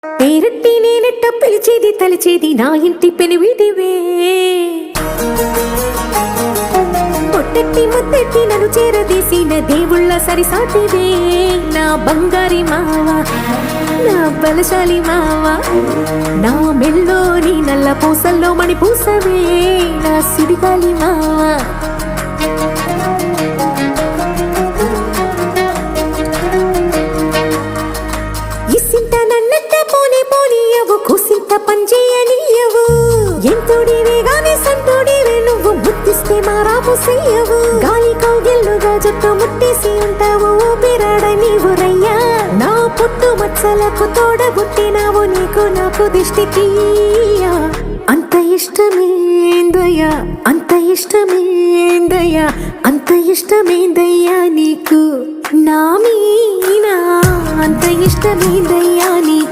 పేరెట్టి నేనెట్ట పిలిచేది తలిచేది నా ఇంటి పెనివిడివే. పొట్టెట్టి ముద్దెట్టి నన్ను చేరదీసిన దేవుళ్ళ సరిసాటివే. నా బంగారి మావా, నా బలశాలి మావా, నా మెల్లోని నల్ల పూసల్లో మణి పూసవే. నా సిరిగాలి మావా, ఇసింత నన్నట్ట పోనే పోనీయవు, కుసింత పంచేయనీయవు. ఎంతోడివే గాని సంతోడివే నువ్వు, ముద్దిస్తే మారాపు చెయ్యవు. గాలి కౌగిల్లుగా జట్టు ముట్టేసి ఉంటావు, ఊపిరాడ నీవు రయ్యా. నా పుట్టు మచ్చలకు తోడబుట్టినావు, నీకు నాకు దిష్టికి అంత ఇష్టమేందయ్యా, అంత ఇష్టమేందయ్యా, అంత ఇష్టమేందయ్యా నీకు నా మీనా, అంత ఇష్టమేందయ్యా నీకు.